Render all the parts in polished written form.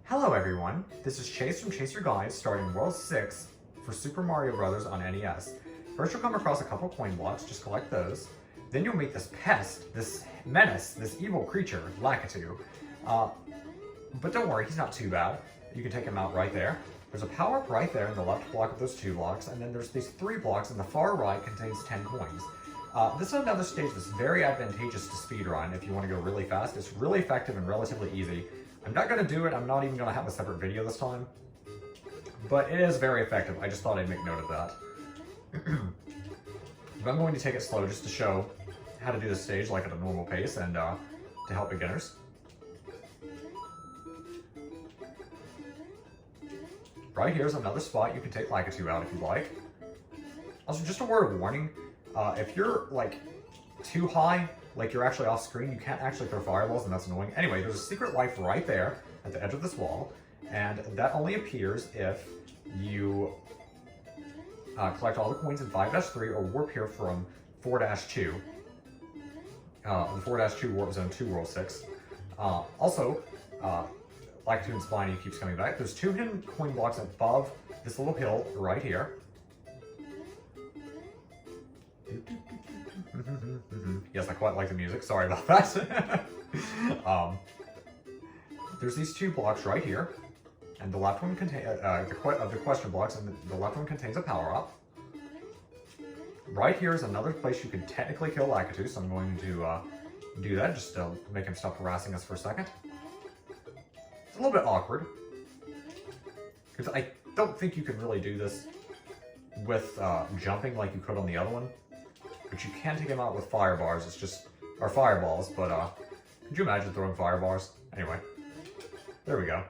Hello everyone, this is Chase from Chase Your Guide starting World 6 for Super Mario Bros. On NES. First you'll come across a couple coin blocks, just collect those. Then you'll meet this pest, this menace, this evil creature, Lakitu. But don't worry, he's not too bad. You can take him out right there. There's a power-up right there in the left block of those 2 blocks, and then there's these 3 blocks in the far right contains 10 coins. This is another stage that's very advantageous to speedrun if you want to go really fast. It's really effective and relatively easy. I'm not going to do it, I'm not even going to have a separate video this time, but it is very effective. I just thought I'd make note of that. But I'm going to take it slow just to show how to do this stage like at a normal pace and to help beginners. Right here's another spot you can take Lakitu out if you like. Also, just a word of warning, if you're like too high, like you're actually off screen, you can't actually throw fireballs and that's annoying. Anyway, there's a secret life right there at the edge of this wall, and that only appears if you collect all the coins in 5-3 or warp here from 4-2. The 4-2 warp zone to World 6. Also, Lakitu and Spiny keeps coming back. There's 2 hidden coin blocks above this little hill right here. Yes, I quite like the music. Sorry about that. There's these 2 blocks right here, and the left one contains the question blocks, and the left one contains a power-up. Right here is another place you can technically kill Lakitu, so I'm going to do that just to make him stop harassing us for a second. It's a little bit awkward, because I don't think you can really do this with jumping like you could on the other one. But you can take him out with fire bars, it's just, or fireballs, but could you imagine throwing fire bars? Anyway, there we go.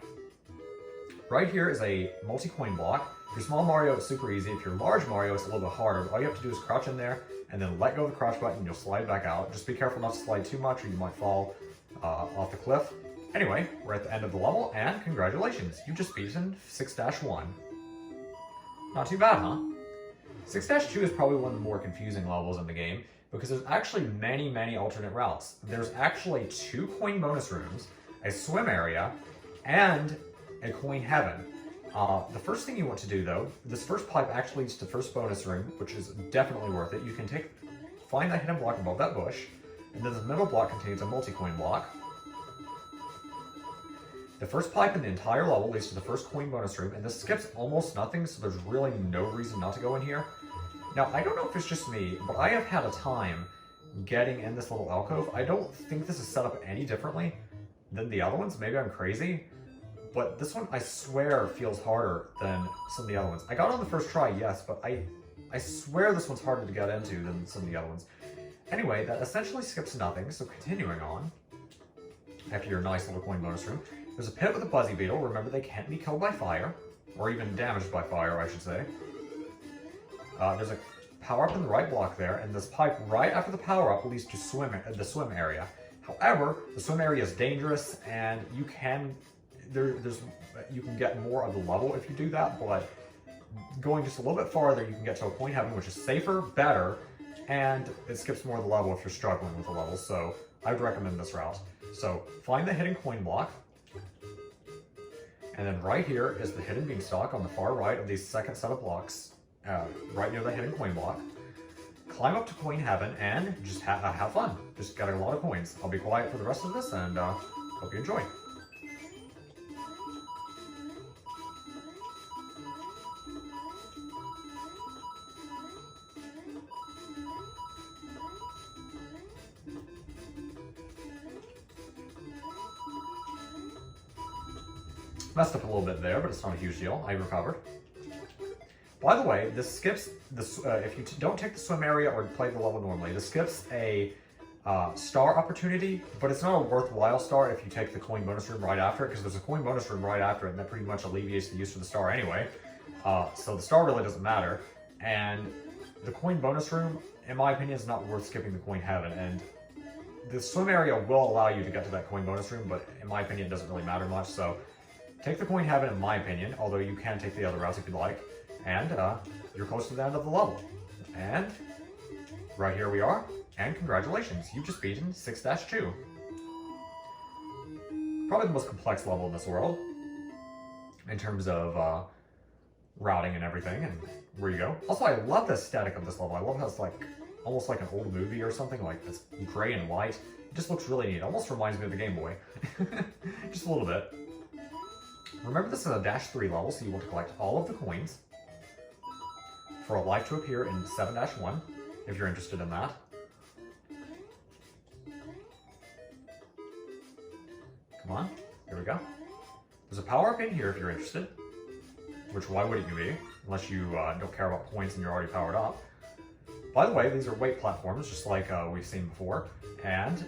Right here is a multi-coin block. If you're small Mario, it's super easy. If you're large Mario, it's a little bit harder. All you have to do is crouch in there, and then let go of the crouch button, and you'll slide back out. Just be careful not to slide too much, or you might fall off the cliff. Anyway, we're at the end of the level, and congratulations, you've just beaten 6-1. Not too bad, huh? 6-2 is probably one of the more confusing levels in the game because there's actually many alternate routes. There's actually 2 coin bonus rooms, a swim area, and a coin heaven. The first thing you want to do though, this first pipe actually leads to the first bonus room, which is definitely worth it. You can find that hidden block above that bush, and then the middle block contains a multi-coin block. The first pipe in the entire level leads to the first coin bonus room, and this skips almost nothing, so there's really no reason not to go in here. Now, I don't know if it's just me, but I have had a time getting in this little alcove. I don't think this is set up any differently than the other ones. Maybe I'm crazy, but this one, I swear, feels harder than some of the other ones. I got on the first try, yes, but I swear this one's harder to get into than some of the other ones. Anyway, that essentially skips nothing, so continuing on, after your nice little coin bonus room, there's a pit with a Buzzy Beetle. Remember, they can't be killed by fire, or even damaged by fire, I should say. There's a power-up in the right block there, and this pipe right after the power-up leads to the swim area. However, the swim area is dangerous, and you can get more of the level if you do that, but going just a little bit farther, you can get to a coin heaven, which is safer, better, and it skips more of the level if you're struggling with the levels, so I'd recommend this route. So, find the hidden coin block, and then right here is the hidden beanstalk on the far right of the second set of blocks, right near the hidden coin block. Climb up to coin heaven and just have fun. Just got a lot of coins. I'll be quiet for the rest of this and hope you enjoy. Messed up a little bit there, but it's not a huge deal. I recovered. By the way, this skips this. If you don't take the swim area or play the level normally, this skips a star opportunity, but it's not a worthwhile star if you take the coin bonus room right after it, because there's a coin bonus room right after it, and that pretty much alleviates the use of the star anyway. So the star really doesn't matter, and the coin bonus room, in my opinion, is not worth skipping the coin heaven. And the swim area will allow you to get to that coin bonus room, but in my opinion, it doesn't really matter much. So take the coin heaven, in my opinion, although you can take the other routes if you'd like. And you're close to the end of the level. And right here we are, and congratulations, you've just beaten 6-2. Probably the most complex level in this world. in terms of routing and everything and where you go. Also, I love the aesthetic of this level. I love how it's like almost like an old movie or something, like it's gray and white. It just looks really neat. Almost reminds me of the Game Boy. Just a little bit. Remember, this is a -3 level, so you want to collect all of the coins for a life to appear in 7-1, if you're interested in that. Come on, here we go. There's a power-up in here if you're interested, which why wouldn't you be, unless you don't care about points and you're already powered up. By the way, these are weight platforms, just like we've seen before, and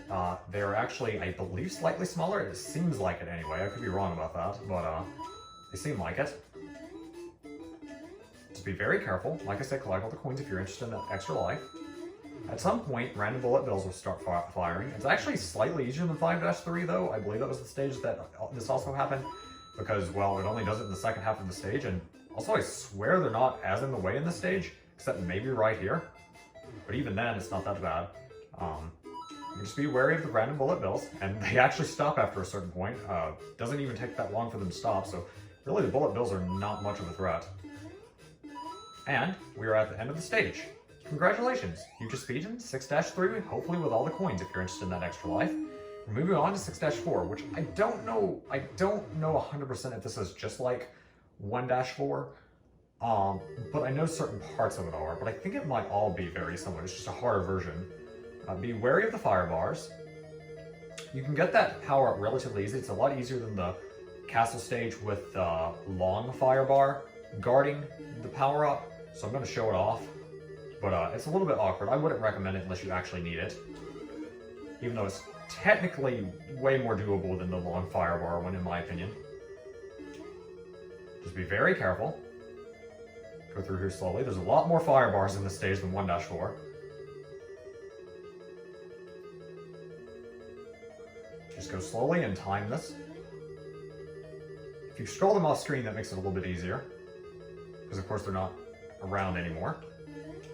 they're actually, I believe, slightly smaller. It seems like it anyway. I could be wrong about that, but they seem like it. Just be very careful. Like I said, collect all the coins if you're interested in that extra life. At some point, random bullet bills will start firing. It's actually slightly easier than 5-3, though. I believe that was the stage that this also happened, because, well, it only does it in the second half of the stage, and also I swear they're not as in the way in this stage, except maybe right here. But even then, it's not that bad. Just be wary of the random bullet bills, and they actually stop after a certain point. Doesn't even take that long for them to stop, so really the bullet bills are not much of a threat. And we are at the end of the stage. Congratulations, you just beaten 6-3, hopefully with all the coins if you're interested in that extra life. We're moving on to 6-4, which I don't know 100% if this is just like 1-4. But I know certain parts of it are, but I think it might all be very similar. It's just a harder version. Be wary of the fire bars. You can get that power up relatively easy. It's a lot easier than the castle stage with the long fire bar guarding the power up. So I'm going to show it off, but it's a little bit awkward. I wouldn't recommend it unless you actually need it, even though it's technically way more doable than the long fire bar one, in my opinion. Just be very careful. Go through here slowly. There's a lot more fire bars in this stage than 1-4. Just go slowly and time this. If you scroll them off screen, that makes it a little bit easier, because of course they're not around anymore.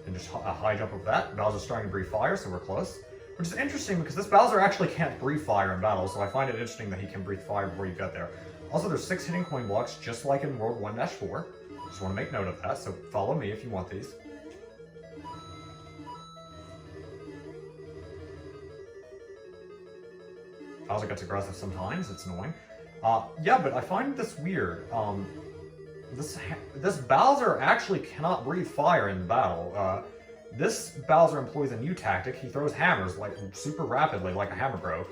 And just a high jump of that. Bowser's starting to breathe fire, so we're close. Which is interesting because this Bowser actually can't breathe fire in battle, so I find it interesting that he can breathe fire before you get there. Also, there's 6 hidden coin blocks, just like in World 1-4. Just want to make note of that, so follow me if you want these. Bowser gets aggressive sometimes, it's annoying. Yeah, but I find this weird. This Bowser actually cannot breathe fire in battle. This Bowser employs a new tactic. He throws hammers like super rapidly, like a hammer bro.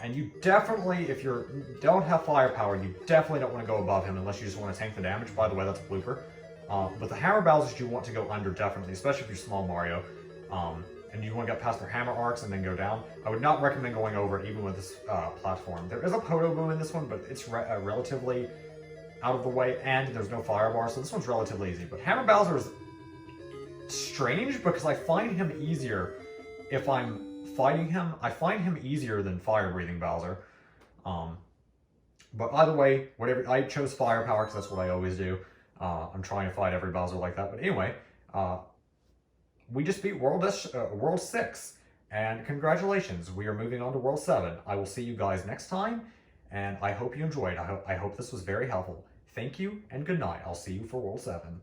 And you definitely, if you don't have firepower, you definitely don't want to go above him unless you just want to tank the damage. By the way, that's a blooper. But the hammer Bowsers you want to go under, definitely, especially if you're small Mario. And you want to get past their hammer arcs and then go down. I would not recommend going over it even with this platform. There is a Poto Boom in this one, but it's relatively out of the way, and there's no fire bar, so this one's relatively easy. But Hammer Bowser is strange because I find him easier if I'm fighting him. I find him easier than fire breathing Bowser. But either way, whatever, I chose firepower because that's what I always do. I'm trying to fight every Bowser like that. But anyway, we just beat World 6, and congratulations, we are moving on to World 7. I will see you guys next time, and I hope you enjoyed. I hope this was very helpful. Thank you, and good night. I'll see you for World 7.